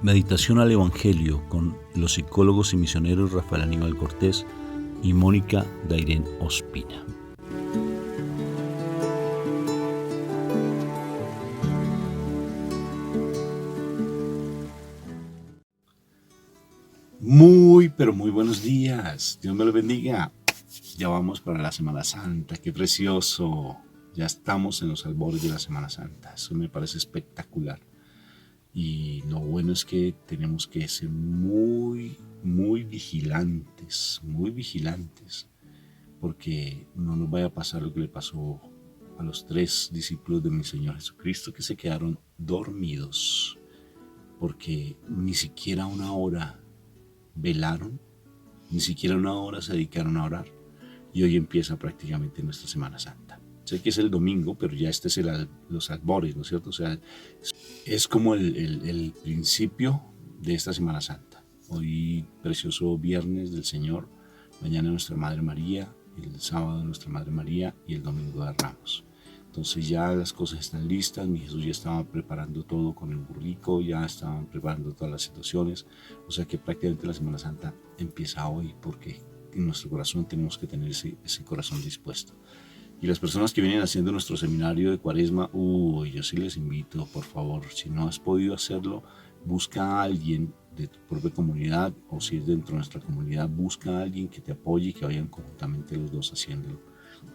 Meditación al Evangelio con los psicólogos y misioneros Rafael Aníbal Cortés y Mónica Dairén Ospina. Pero muy buenos días. Dios me los bendiga. Ya vamos para la Semana Santa. ¡Qué precioso! Ya estamos en los albores de la Semana Santa. Eso me parece espectacular. Y lo bueno es que tenemos que ser muy vigilantes, porque no nos vaya a pasar lo que le pasó a los 3 discípulos de mi Señor Jesucristo, que se quedaron dormidos, porque ni siquiera una hora velaron, ni siquiera una hora se dedicaron a orar. Y hoy empieza prácticamente nuestra Semana Santa. Sé que es el domingo, pero ya este es los albores, ¿no es cierto? O sea, es como el principio de esta Semana Santa. Hoy, precioso viernes del Señor, mañana Nuestra Madre María, el sábado Nuestra Madre María y el domingo de Ramos. Entonces ya las cosas están listas, mi Jesús ya estaba preparando todo con el burrico, ya estaban preparando todas las situaciones, o sea que prácticamente la Semana Santa empieza hoy, porque en nuestro corazón tenemos que tener ese corazón dispuesto. Y las personas que vienen haciendo nuestro seminario de Cuaresma, yo sí les invito, por favor, si no has podido hacerlo, busca a alguien de tu propia comunidad, o si es dentro de nuestra comunidad, busca a alguien que te apoye y que vayan conjuntamente los dos haciéndolo.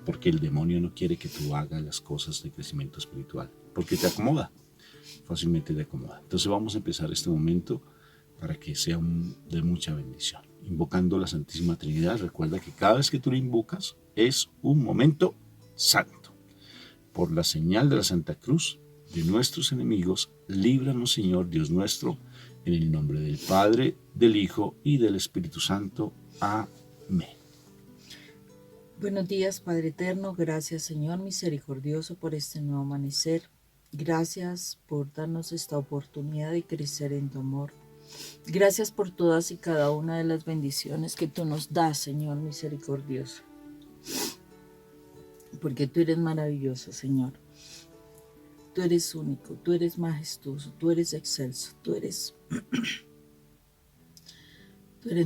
Porque el demonio no quiere que tú hagas las cosas de crecimiento espiritual, porque te acomoda, fácilmente te acomoda. Entonces vamos a empezar este momento para que sea de mucha bendición. Invocando la Santísima Trinidad, recuerda que cada vez que tú la invocas es un momento santo. Por la señal de la Santa Cruz de nuestros enemigos, líbranos, Señor Dios nuestro, en el nombre del Padre, del Hijo y del Espíritu Santo. Amén. Buenos días, Padre Eterno. Gracias, Señor misericordioso, por este nuevo amanecer. Gracias por darnos esta oportunidad de crecer en tu amor. Gracias por todas y cada una de las bendiciones que tú nos das, Señor misericordioso. Porque tú eres maravilloso, Señor. Tú eres único, tú eres majestuoso, tú eres excelso, tú eres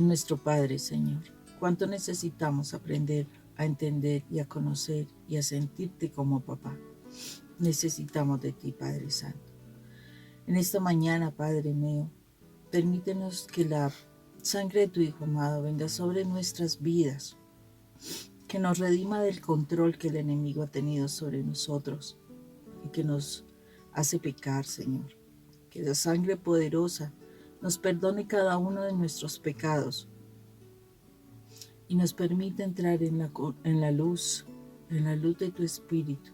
nuestro Padre, Señor. ¿Cuánto necesitamos aprender a entender y a conocer y a sentirte como papá? Necesitamos de ti, Padre Santo. En esta mañana, Padre mío, permítenos que la sangre de tu Hijo amado venga sobre nuestras vidas, que nos redima del control que el enemigo ha tenido sobre nosotros y que nos hace pecar, Señor. Que la sangre poderosa nos perdone cada uno de nuestros pecados y nos permite entrar en la luz de tu Espíritu,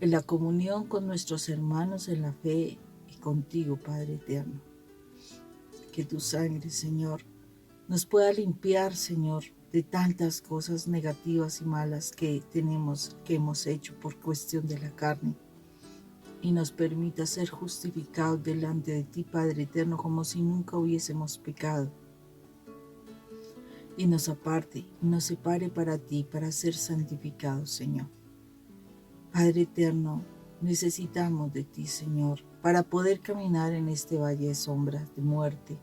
en la comunión con nuestros hermanos en la fe y contigo, Padre eterno. Que tu sangre, Señor, nos pueda limpiar, Señor, de tantas cosas negativas y malas que hemos hecho por cuestión de la carne, y nos permita ser justificados delante de ti, Padre eterno, como si nunca hubiésemos pecado. Y nos aparte y nos separe para ti, para ser santificados, Señor. Padre eterno, necesitamos de ti, Señor, para poder caminar en este valle de sombras de muerte,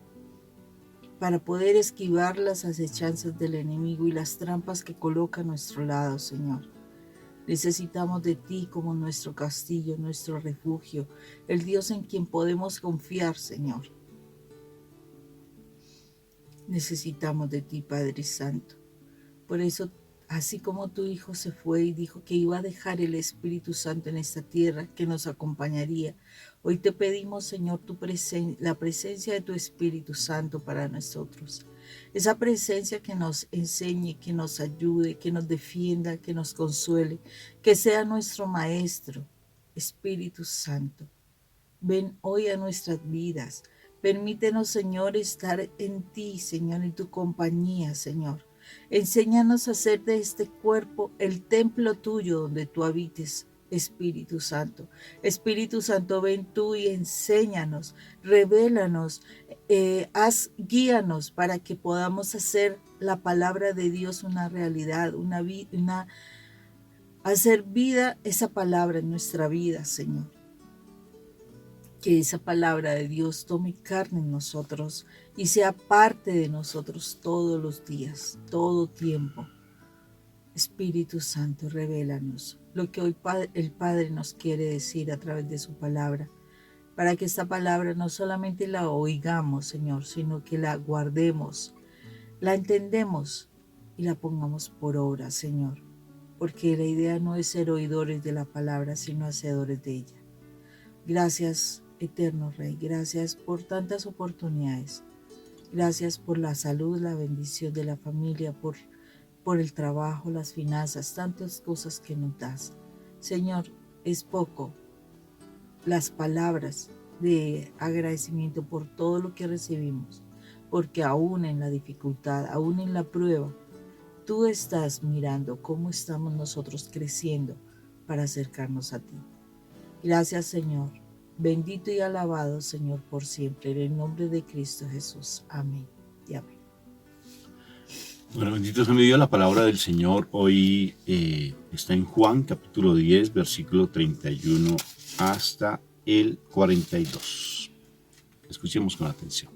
para poder esquivar las acechanzas del enemigo y las trampas que coloca a nuestro lado, Señor. Necesitamos de ti como nuestro castillo, nuestro refugio, el Dios en quien podemos confiar, Señor. Necesitamos de ti, Padre Santo. Por eso, así como tu Hijo se fue y dijo que iba a dejar el Espíritu Santo en esta tierra, que nos acompañaría, hoy te pedimos, Señor, la presencia de tu Espíritu Santo para nosotros. Esa presencia que nos enseñe, que nos ayude, que nos defienda, que nos consuele, que sea nuestro Maestro. Espíritu Santo, ven hoy a nuestras vidas. Permítenos, Señor, estar en ti, Señor, en tu compañía, Señor. Enséñanos a hacer de este cuerpo el templo tuyo donde tú habites, Espíritu Santo. Espíritu Santo, ven tú y enséñanos, revélanos, guíanos para que podamos hacer la palabra de Dios una realidad, hacer vida esa palabra en nuestra vida, Señor. que esa palabra de Dios tome carne en nosotros y sea parte de nosotros todos los días, todo tiempo. Espíritu Santo, revélanos lo que hoy el Padre nos quiere decir a través de su palabra, para que esta palabra no solamente la oigamos, Señor, sino que la guardemos, la entendemos y la pongamos por obra, Señor, porque la idea no es ser oidores de la palabra, sino hacedores de ella. Gracias, eterno Rey, gracias por tantas oportunidades, gracias por la salud, la bendición de la familia, por el trabajo, las finanzas, tantas cosas que nos das. Señor, es poco las palabras de agradecimiento por todo lo que recibimos, porque aún en la dificultad, aún en la prueba, tú estás mirando cómo estamos nosotros creciendo para acercarnos a ti. Gracias, Señor. Bendito y alabado, Señor, por siempre, en el nombre de Cristo Jesús. Amén y amén. Bueno, bendito sea mi Dios, la palabra del Señor hoy está en Juan capítulo 10, versículo 31 hasta el 42. Escuchemos con atención.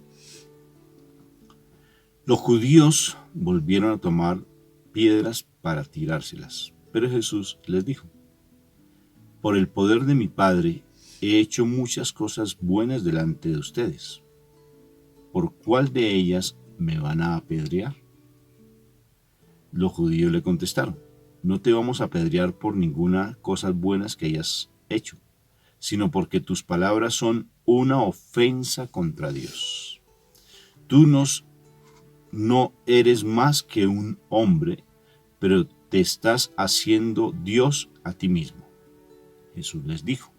Los judíos volvieron a tomar piedras para tirárselas, pero Jesús les dijo: por el poder de mi Padre he hecho muchas cosas buenas delante de ustedes. ¿Por cuál de ellas me van a apedrear? Los judíos le contestaron: no te vamos a apedrear por ninguna cosa buenas que hayas hecho, sino porque tus palabras son una ofensa contra Dios. Tú no eres más que un hombre, pero te estás haciendo Dios a ti mismo. Jesús les dijo: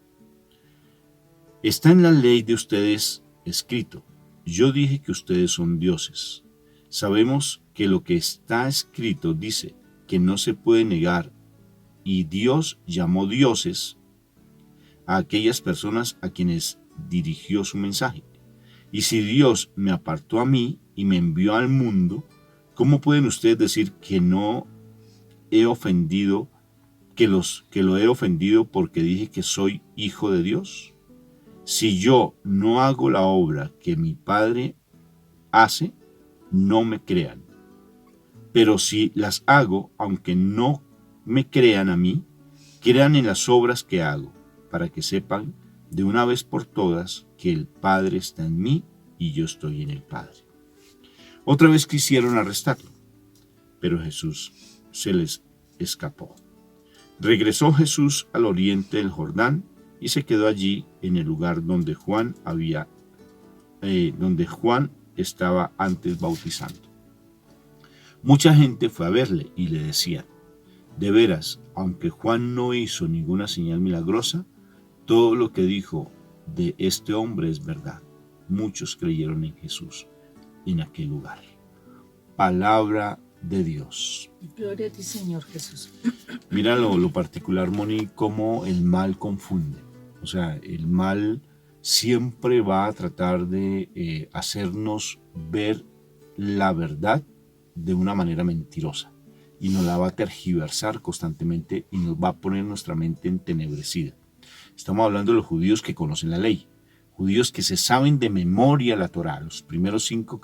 está en la ley de ustedes escrito: yo dije que ustedes son dioses. Sabemos que lo que está escrito dice que no se puede negar, y Dios llamó dioses a aquellas personas a quienes dirigió su mensaje. Y si Dios me apartó a mí y me envió al mundo, ¿cómo pueden ustedes decir que no he ofendido, que lo he ofendido porque dije que soy hijo de Dios? Si yo no hago la obra que mi Padre hace, no me crean. Pero si las hago, aunque no me crean a mí, crean en las obras que hago, para que sepan de una vez por todas que el Padre está en mí y yo estoy en el Padre. Otra vez quisieron arrestarlo, pero Jesús se les escapó. Regresó Jesús al oriente del Jordán y se quedó allí en el lugar donde Juan estaba antes bautizando. Mucha gente fue a verle y le decían: de veras, aunque Juan no hizo ninguna señal milagrosa, todo lo que dijo de este hombre es verdad. Muchos creyeron en Jesús en aquel lugar. Palabra de Dios. Gloria a ti, Señor Jesús. Mira lo particular, Moni, cómo el mal confunde. O sea, el mal siempre va a tratar de hacernos ver la verdad de una manera mentirosa, y nos la va a tergiversar constantemente y nos va a poner nuestra mente entenebrecida. Estamos hablando de los judíos que conocen la ley, judíos que se saben de memoria la Torá, los primeros 5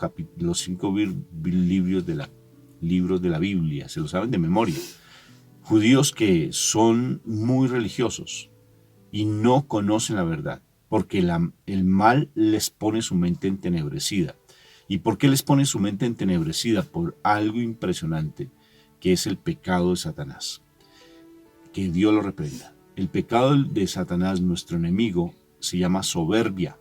libros de la Biblia, se lo saben de memoria. Judíos que son muy religiosos y no conocen la verdad, porque el mal les pone su mente entenebrecida. ¿Y por qué les pone su mente entenebrecida? Por algo impresionante, que es el pecado de Satanás. Que Dios lo reprenda. El pecado de Satanás, nuestro enemigo, se llama soberbia.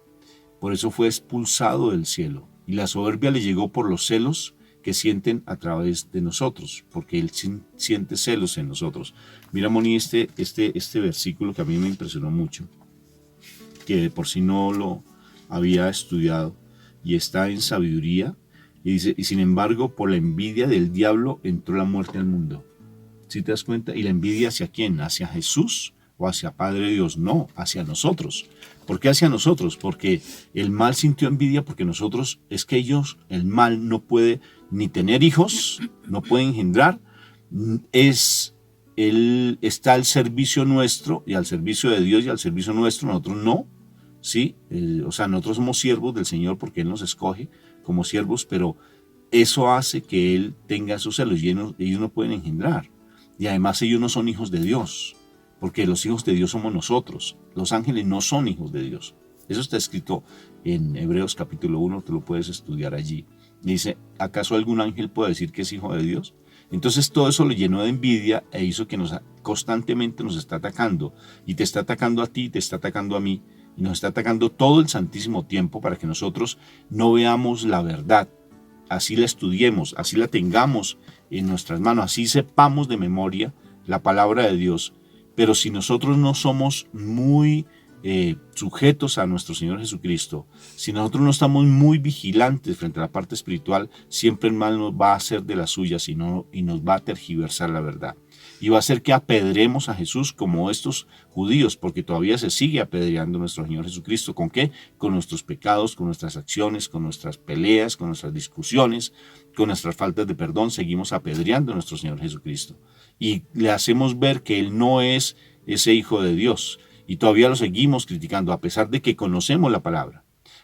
Por eso fue expulsado del cielo. Y la soberbia le llegó por los celos que sienten a través de nosotros, porque Él siente celos en nosotros. Mira, Moni, este versículo que a mí me impresionó mucho, que de por sí no lo había estudiado, y está en Sabiduría, y dice: y sin embargo, por la envidia del diablo entró la muerte al mundo. ¿Sí te das cuenta? ¿Y la envidia hacia quién? ¿Hacia Jesús o hacia Padre Dios? No, hacia nosotros. ¿Por qué hacia nosotros? Porque el mal sintió envidia porque nosotros, el mal no puede ni tener hijos, no puede engendrar, él está al servicio nuestro y al servicio de Dios y al servicio nuestro, nosotros no. ¿sí? O sea, nosotros somos siervos del Señor porque Él nos escoge como siervos, pero eso hace que Él tenga sus celos y ellos no pueden engendrar. Y además ellos no son hijos de Dios, porque los hijos de Dios somos nosotros. Los ángeles no son hijos de Dios. Eso está escrito en Hebreos capítulo 1, te lo puedes estudiar allí. Dice, ¿acaso algún ángel puede decir que es hijo de Dios? Entonces todo eso le llenó de envidia e hizo que constantemente nos está atacando. Y te está atacando a ti, te está atacando a mí. Y nos está atacando todo el santísimo tiempo para que nosotros no veamos la verdad. Así la estudiemos, así la tengamos en nuestras manos, así sepamos de memoria la palabra de Dios. Pero si nosotros no somos muy sujetos a nuestro Señor Jesucristo, si nosotros no estamos muy vigilantes frente a la parte espiritual, siempre el mal nos va a hacer de las suyas y nos va a tergiversar la verdad. Y va a hacer que apedremos a Jesús como estos judíos, porque todavía se sigue apedreando a nuestro Señor Jesucristo. ¿Con qué? Con nuestros pecados, con nuestras acciones, con nuestras peleas, con nuestras discusiones, con nuestras faltas de perdón. Seguimos apedreando a nuestro Señor Jesucristo. Y le hacemos ver que Él no es ese Hijo de Dios. Y todavía lo seguimos criticando, a pesar de que conocemos la palabra.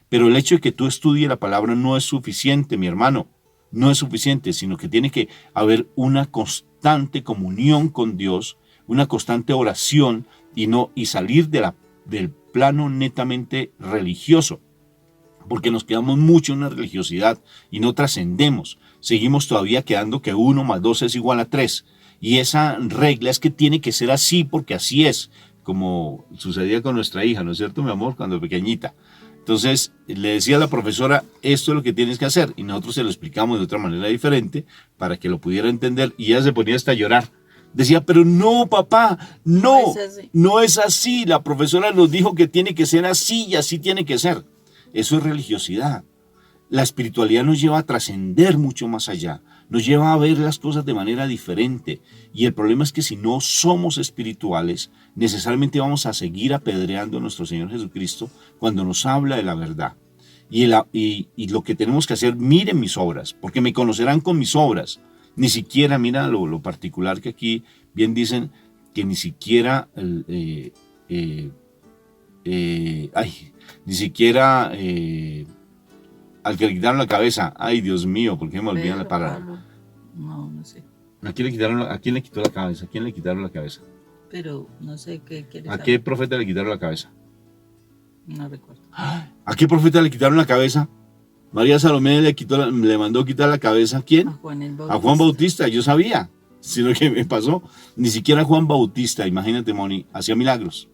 Pero el hecho de que tú estudies la palabra no es suficiente, mi hermano. No es suficiente, sino que tiene que haber una constante comunión con Dios, una constante oración y salir del plano netamente religioso, porque nos quedamos mucho en una religiosidad y no trascendemos. Seguimos todavía quedando que 1 más 2 es igual a 3. Y esa regla es que tiene que ser así porque así es, como sucedía con nuestra hija, ¿no es cierto, mi amor? Cuando pequeñita. Entonces le decía a la profesora, esto es lo que tienes que hacer, y nosotros se lo explicamos de otra manera diferente para que lo pudiera entender, y ella se ponía hasta a llorar. Decía, pero no, papá, no es así. La profesora nos dijo que tiene que ser así y así tiene que ser. Eso es religiosidad. La espiritualidad nos lleva a trascender mucho más allá, nos lleva a ver las cosas de manera diferente. Y el problema es que si no somos espirituales, necesariamente vamos a seguir apedreando a nuestro Señor Jesucristo cuando nos habla de la verdad. Y lo que tenemos que hacer, miren mis obras, porque me conocerán con mis obras. Ni siquiera, mira lo particular que aquí bien dicen, que ni siquiera, ni siquiera al que le quitaron la cabeza, ay Dios mío, ¿por qué me olvidan la palabra? No sé. ¿A quién le quitó la cabeza? ¿A quién le quitaron la cabeza? Pero no sé qué quieres ¿A saber. qué profeta le quitaron la cabeza? No recuerdo. ¿A qué profeta le quitaron la cabeza? María Salomé le mandó quitar la cabeza. ¿A quién? A Juan el Bautista. A Juan Bautista, yo sabía. Sino que me pasó. Ni siquiera Juan Bautista, imagínate, Moni, hacía milagros.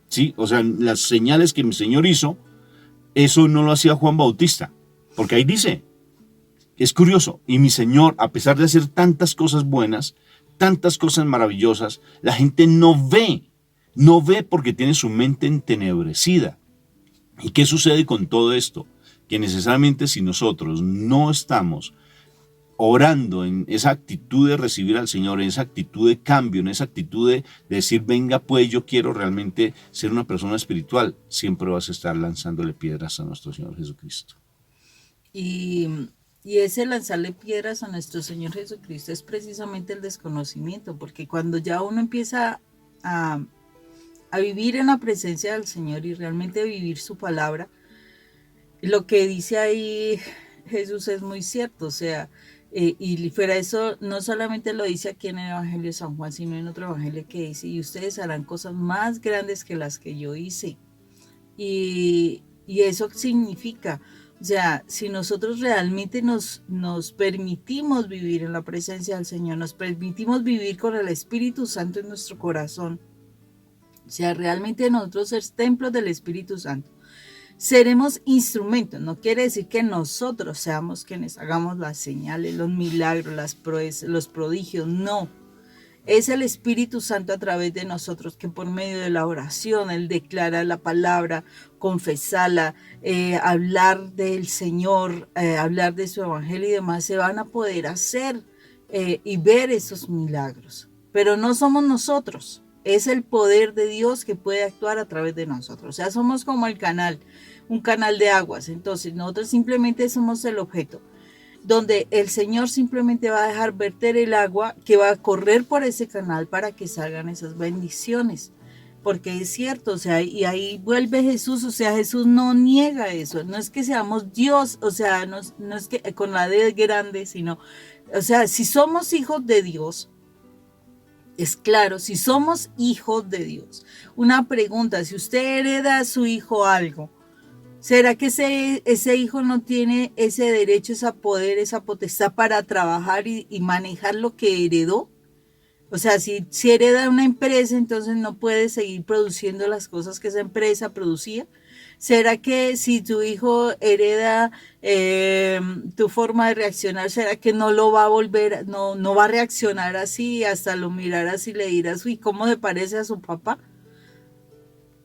¿Sí? O sea, las señales que mi Señor hizo, eso no lo hacía Juan Bautista. Porque ahí dice, es curioso, y mi Señor, a pesar de hacer tantas cosas buenas, tantas cosas maravillosas, la gente no ve porque tiene su mente entenebrecida. ¿Y qué sucede con todo esto? Que necesariamente si nosotros no estamos orando en esa actitud de recibir al Señor, en esa actitud de cambio, en esa actitud de decir, venga pues, yo quiero realmente ser una persona espiritual, siempre vas a estar lanzándole piedras a nuestro Señor Jesucristo. Y ese lanzarle piedras a nuestro Señor Jesucristo es precisamente el desconocimiento, porque cuando ya uno empieza a vivir en la presencia del Señor y realmente vivir su palabra, lo que dice ahí Jesús es muy cierto, o sea, y fuera de eso, no solamente lo dice aquí en el Evangelio de San Juan, sino en otro Evangelio que dice, y ustedes harán cosas más grandes que las que yo hice. Y eso significa, o sea, si nosotros realmente nos permitimos vivir en la presencia del Señor, nos permitimos vivir con el Espíritu Santo en nuestro corazón, o sea, realmente nosotros ser templos del Espíritu Santo, seremos instrumentos. No quiere decir que nosotros seamos quienes hagamos las señales, los milagros, las proezas, los prodigios, no. Es el Espíritu Santo a través de nosotros que por medio de la oración, el declarar la palabra, confesarla, hablar del Señor, hablar de su evangelio y demás, se van a poder hacer y ver esos milagros. Pero no somos nosotros, es el poder de Dios que puede actuar a través de nosotros. O sea, somos como el canal, un canal de aguas. Entonces nosotros simplemente somos el objeto, donde el Señor simplemente va a dejar verter el agua que va a correr por ese canal para que salgan esas bendiciones. porque es cierto, o sea, y ahí vuelve Jesús, o sea, Jesús no niega eso, no es que seamos Dios, o sea, no es que con la D grande, sino, o sea, si somos hijos de Dios, es claro, si somos hijos de Dios. Una pregunta, si usted hereda a su hijo algo, ¿será que ese hijo no tiene ese derecho, ese poder, esa potestad para trabajar y manejar lo que heredó? O sea, si hereda una empresa, entonces no puede seguir produciendo las cosas que esa empresa producía. ¿Será que si tu hijo hereda tu forma de reaccionar, será que no lo va a volver, no va a reaccionar así, hasta lo mirarás y le dirás, uy, ¿cómo se parece a su papá?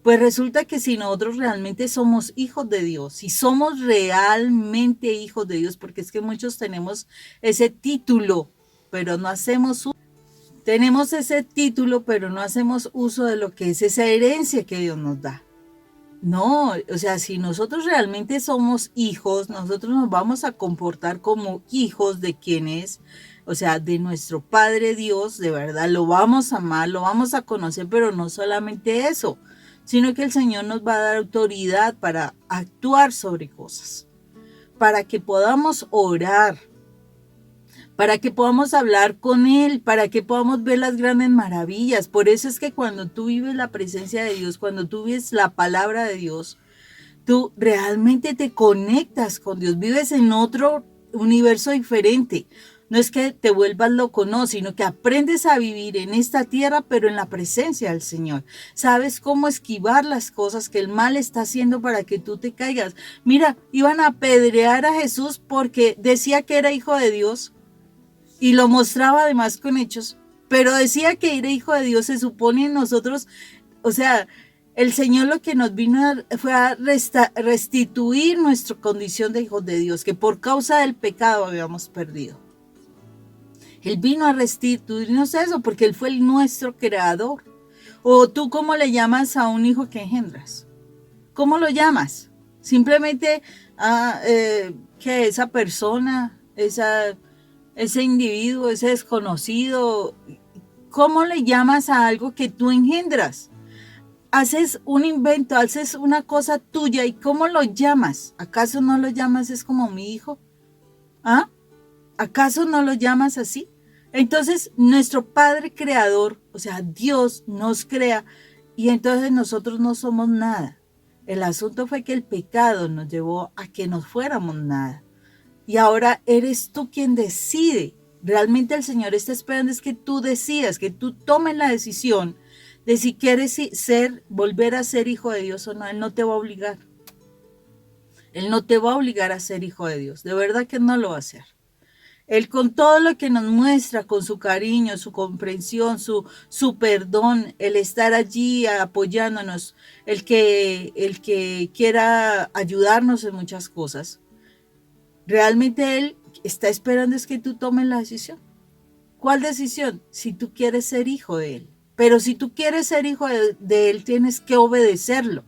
Pues resulta que si nosotros realmente somos hijos de Dios, si somos realmente hijos de Dios, porque es que muchos tenemos ese título, pero no hacemos uso. Tenemos ese título, pero no hacemos uso de lo que es esa herencia que Dios nos da. No, o sea, si nosotros realmente somos hijos, nosotros nos vamos a comportar como hijos de quien es, o sea, de nuestro Padre Dios, de verdad, lo vamos a amar, lo vamos a conocer, pero no solamente eso, sino que el Señor nos va a dar autoridad para actuar sobre cosas, para que podamos orar, para que podamos hablar con Él, para que podamos ver las grandes maravillas. Por eso es que cuando tú vives la presencia de Dios, cuando tú vives la palabra de Dios, tú realmente te conectas con Dios, vives en otro universo diferente. No es que te vuelvas loco, no, sino que aprendes a vivir en esta tierra, pero en la presencia del Señor. Sabes cómo esquivar las cosas que el mal está haciendo para que tú te caigas. Mira, iban a apedrear a Jesús porque decía que era hijo de Dios y lo mostraba además con hechos, pero decía que era hijo de Dios. Se supone en nosotros, o sea, el Señor lo que nos vino fue a restituir nuestra condición de hijos de Dios, que por causa del pecado habíamos perdido. Él vino a restituirnos eso porque Él fue nuestro creador. ¿O tú cómo le llamas a un hijo que engendras? ¿Cómo lo llamas? Simplemente que esa persona, ese individuo, ese desconocido, ¿cómo le llamas a algo que tú engendras? Haces un invento, haces una cosa tuya y ¿cómo lo llamas? ¿Acaso no lo llamas es como mi hijo? ¿Ah? ¿Acaso no lo llamas así? Entonces, nuestro Padre Creador, o sea, Dios nos crea y entonces nosotros no somos nada. El asunto fue que el pecado nos llevó a que no fuéramos nada. Y ahora eres tú quien decide. Realmente el Señor está esperando es que tú decidas, que tú tomes la decisión de si quieres volver a ser hijo de Dios o no. Él no te va a obligar. Él no te va a obligar a ser hijo de Dios. De verdad que no lo va a hacer. Él con todo lo que nos muestra, con su cariño, su comprensión, su perdón, el estar allí apoyándonos, el que quiera ayudarnos en muchas cosas. Realmente Él está esperando es que tú tomes la decisión. ¿Cuál decisión? Si tú quieres ser hijo de Él. Pero si tú quieres ser hijo de Él, tienes que obedecerlo.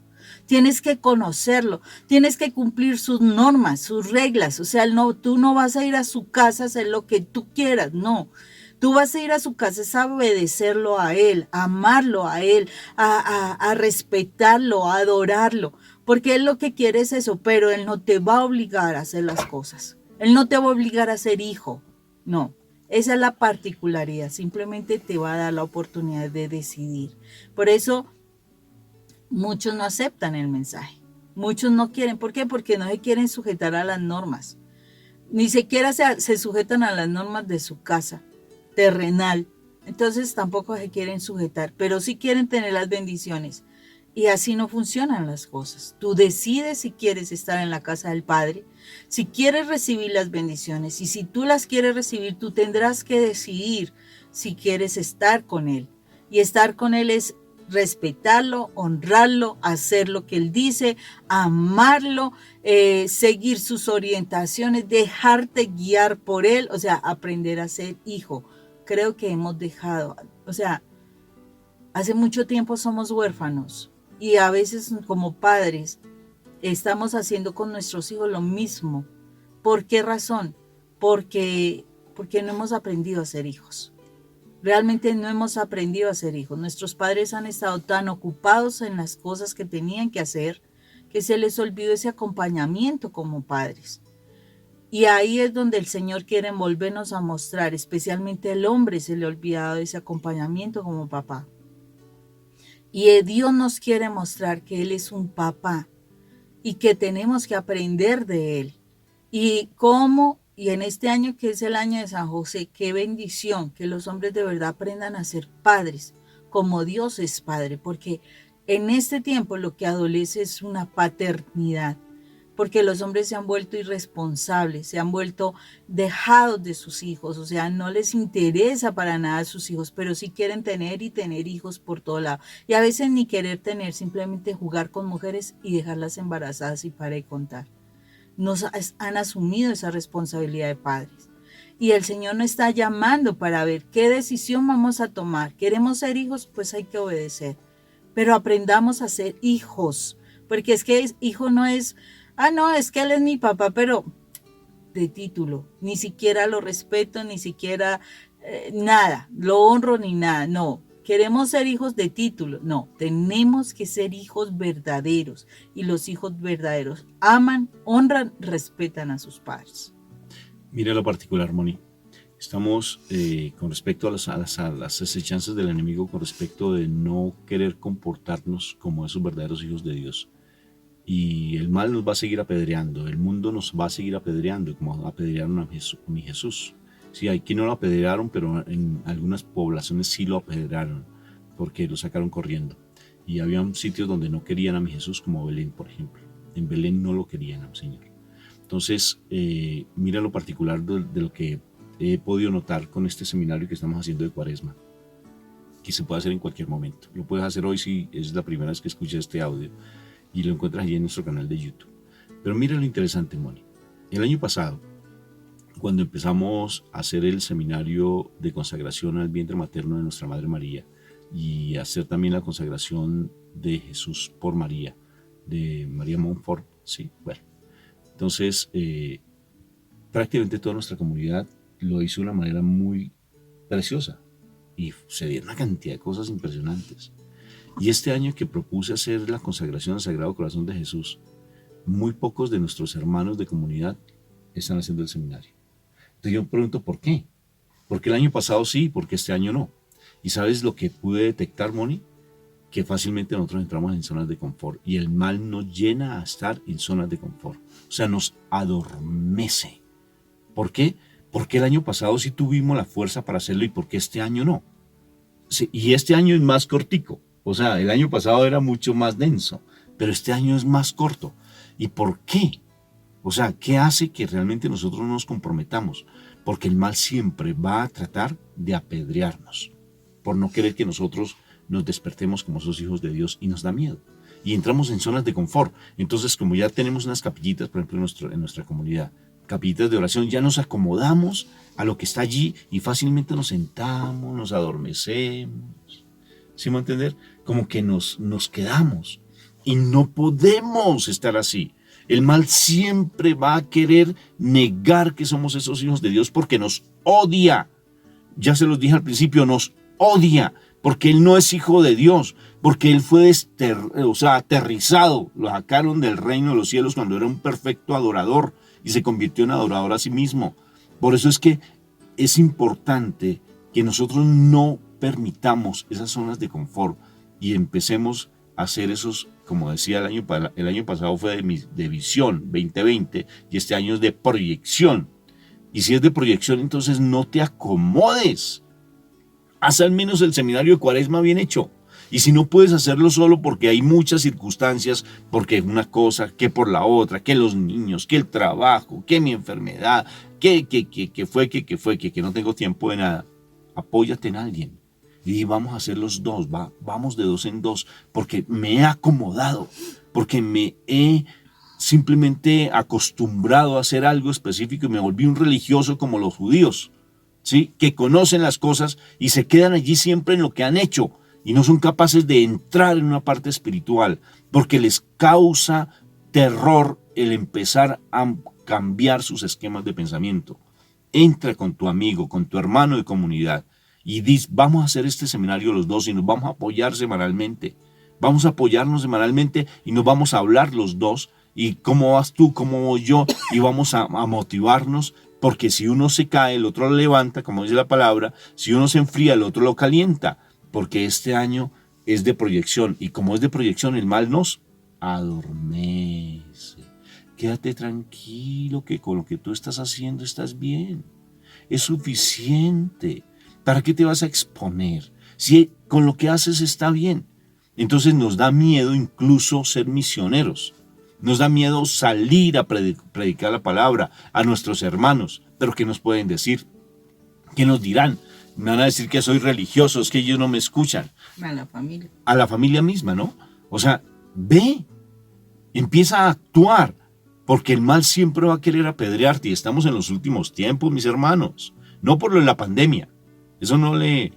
Tienes que conocerlo, tienes que cumplir sus normas, sus reglas. O sea, tú no vas a ir a su casa a hacer lo que tú quieras, no. Tú vas a ir a su casa a obedecerlo a Él, a amarlo a Él, a respetarlo, a adorarlo. Porque Él lo que quiere es eso, pero Él no te va a obligar a hacer las cosas. Él no te va a obligar a ser hijo, no. Esa es la particularidad, simplemente te va a dar la oportunidad de decidir. Por eso muchos no aceptan el mensaje, muchos no quieren. ¿Por qué? Porque no se quieren sujetar a las normas, ni siquiera se sujetan a las normas de su casa terrenal, entonces tampoco se quieren sujetar, pero sí quieren tener las bendiciones. Y así no funcionan las cosas. Tú decides si quieres estar en la casa del Padre, si quieres recibir las bendiciones, y si tú las quieres recibir, tú tendrás que decidir si quieres estar con Él. Y estar con Él es respetarlo, honrarlo, hacer lo que Él dice, amarlo, seguir sus orientaciones, dejarte guiar por Él, o sea, aprender a ser hijo. Creo que hemos dejado, o sea, hace mucho tiempo somos huérfanos y a veces como padres estamos haciendo con nuestros hijos lo mismo. ¿Por qué razón? Porque no hemos aprendido a ser hijos. Realmente no hemos aprendido a ser hijos. Nuestros padres han estado tan ocupados en las cosas que tenían que hacer que se les olvidó ese acompañamiento como padres. Y ahí es donde el Señor quiere volvernos a mostrar, especialmente el hombre se le ha olvidado ese acompañamiento como papá. Y Dios nos quiere mostrar que Él es un papá y que tenemos que aprender de Él. Y en este año que es el año de San José, qué bendición que los hombres de verdad aprendan a ser padres, como Dios es padre, porque en este tiempo lo que adolece es una paternidad, porque los hombres se han vuelto irresponsables, se han vuelto dejados de sus hijos, o sea, no les interesa para nada sus hijos, pero sí quieren tener y tener hijos por todo lado. Y a veces ni querer tener, simplemente jugar con mujeres y dejarlas embarazadas y para de contar. Nos han asumido esa responsabilidad de padres. Y el Señor nos está llamando para ver qué decisión vamos a tomar. ¿Queremos ser hijos? Pues hay que obedecer. Pero aprendamos a ser hijos, porque es que hijo no es, no, es que él es mi papá, pero de título, ni siquiera lo respeto, ni siquiera nada, lo honro ni nada, no. Queremos ser hijos de título, no, tenemos que ser hijos verdaderos, y los hijos verdaderos aman, honran, respetan a sus padres. Mira lo particular, Moni. Estamos con respecto a las acechanzas del enemigo, con respecto de no querer comportarnos como esos verdaderos hijos de Dios. Y el mal nos va a seguir apedreando, el mundo nos va a seguir apedreando, como apedrearon a mi Jesús. Sí, aquí no lo apedrearon, pero en algunas poblaciones sí lo apedrearon, porque lo sacaron corriendo. Y había sitios donde no querían a mi Jesús, como Belén, por ejemplo. En Belén no lo querían al Señor. Entonces, mira lo particular de lo que he podido notar con este seminario que estamos haciendo de Cuaresma, que se puede hacer en cualquier momento. Lo puedes hacer hoy si es la primera vez que escuchas este audio, y lo encuentras allí en nuestro canal de YouTube. Pero mira lo interesante, Moni. El año pasado, cuando empezamos a hacer el seminario de consagración al vientre materno de nuestra Madre María, y hacer también la consagración de Jesús por María, de María Montfort, sí, bueno. Entonces, prácticamente toda nuestra comunidad lo hizo de una manera muy preciosa, y se dieron una cantidad de cosas impresionantes. Y este año que propuse hacer la consagración al Sagrado Corazón de Jesús, muy pocos de nuestros hermanos de comunidad están haciendo el seminario. Entonces yo me pregunto, ¿por qué? Porque el año pasado sí, porque este año no. ¿Y sabes lo que pude detectar, Moni? Que fácilmente nosotros entramos en zonas de confort, y el mal nos llena a estar en zonas de confort. O sea, nos adormece. ¿Por qué? Porque el año pasado sí tuvimos la fuerza para hacerlo, y porque este año no. Sí, y este año es más cortico. O sea, el año pasado era mucho más denso, pero este año es más corto. ¿Y por qué? O sea, ¿qué hace que realmente nosotros no nos comprometamos? Porque el mal siempre va a tratar de apedrearnos, por no querer que nosotros nos despertemos como esos hijos de Dios, y nos da miedo. Y entramos en zonas de confort. Entonces, como ya tenemos unas capillitas, por ejemplo, en nuestra comunidad, capillitas de oración, ya nos acomodamos a lo que está allí y fácilmente nos sentamos, nos adormecemos. ¿Sí me va a entender? Como que nos quedamos, y no podemos estar así. El mal siempre va a querer negar que somos esos hijos de Dios, porque nos odia. Ya se los dije al principio, nos odia, porque Él no es hijo de Dios, porque Él fue aterrizado, lo sacaron del reino de los cielos cuando era un perfecto adorador, y se convirtió en adorador a sí mismo. Por eso es que es importante que nosotros no permitamos esas zonas de confort, y empecemos a hacer esos, como decía el año pasado fue de visión 2020, y este año es de proyección. Y si es de proyección, entonces no te acomodes. Haz al menos el seminario de Cuaresma bien hecho. Y si no puedes hacerlo solo porque hay muchas circunstancias, porque una cosa, que por la otra, que los niños, que el trabajo, que mi enfermedad, que no tengo tiempo de nada, apóyate en alguien. Y vamos a hacer los dos, vamos de dos en dos, porque me he acomodado, porque me he simplemente acostumbrado a hacer algo específico, y me volví un religioso como los judíos, ¿sí? Que conocen las cosas y se quedan allí siempre en lo que han hecho, y no son capaces de entrar en una parte espiritual, porque les causa terror el empezar a cambiar sus esquemas de pensamiento. Entra con tu amigo, con tu hermano de comunidad, y dices, vamos a hacer este seminario los dos y nos vamos a apoyar semanalmente. Vamos a apoyarnos semanalmente y nos vamos a hablar los dos. Y cómo vas tú, cómo voy yo, y vamos a motivarnos, porque si uno se cae, el otro lo levanta, como dice la palabra. Si uno se enfría, el otro lo calienta, porque este año es de proyección, y como es de proyección, el mal nos adormece. Quédate tranquilo, que con lo que tú estás haciendo estás bien. Es suficiente. ¿Para qué te vas a exponer? Si con lo que haces está bien. Entonces nos da miedo incluso ser misioneros. Nos da miedo salir a predicar la palabra a nuestros hermanos. Pero ¿qué nos pueden decir? ¿Qué nos dirán? Me van a decir que soy religioso, es que ellos no me escuchan. A la familia. A la familia misma, ¿no? O sea, ve, empieza a actuar, porque el mal siempre va a querer apedrearte, y estamos en los últimos tiempos, mis hermanos. No por lo de la pandemia. Eso no le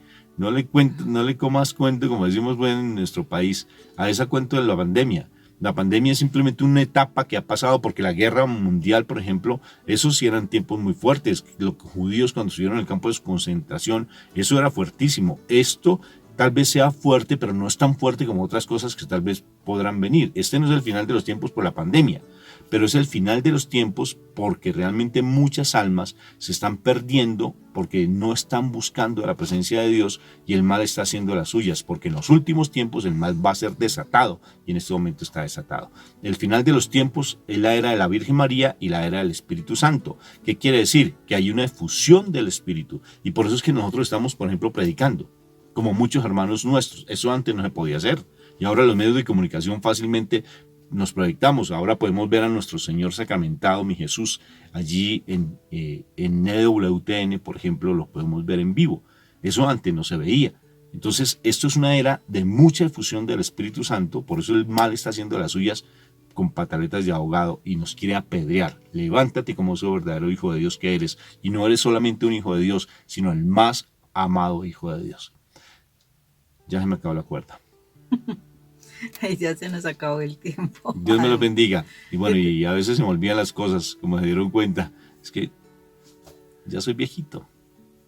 comas cuento, como decimos en nuestro país, a esa cuento de la pandemia. La pandemia es simplemente una etapa que ha pasado, porque la guerra mundial, por ejemplo, esos sí eran tiempos muy fuertes. Los judíos cuando estuvieron en el campo de concentración, eso era fuertísimo. Esto tal vez sea fuerte, pero no es tan fuerte como otras cosas que tal vez podrán venir. Este no es el final de los tiempos por la pandemia, pero es el final de los tiempos porque realmente muchas almas se están perdiendo porque no están buscando la presencia de Dios, y el mal está haciendo las suyas, porque en los últimos tiempos el mal va a ser desatado, y en este momento está desatado. El final de los tiempos es la era de la Virgen María y la era del Espíritu Santo. ¿Qué quiere decir? Que hay una efusión del Espíritu, y por eso es que nosotros estamos, por ejemplo, predicando, como muchos hermanos nuestros. Eso antes no se podía hacer, y ahora los medios de comunicación fácilmente nos proyectamos. Ahora podemos ver a nuestro Señor sacramentado, mi Jesús, allí en EWTN, por ejemplo, lo podemos ver en vivo. Eso antes no se veía. Entonces, esto es una era de mucha efusión del Espíritu Santo, por eso el mal está haciendo las suyas con pataletas de ahogado y nos quiere apedrear. Levántate como ese verdadero hijo de Dios que eres, y no eres solamente un hijo de Dios, sino el más amado hijo de Dios. Ya se me acabó la cuerda. Ya se nos acabó el tiempo. Dios me los bendiga. Y bueno, y a veces se me olvidan las cosas, como se dieron cuenta. Es que ya soy viejito.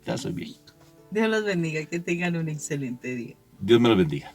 Ya soy viejito. Dios los bendiga, que tengan un excelente día. Dios me los bendiga.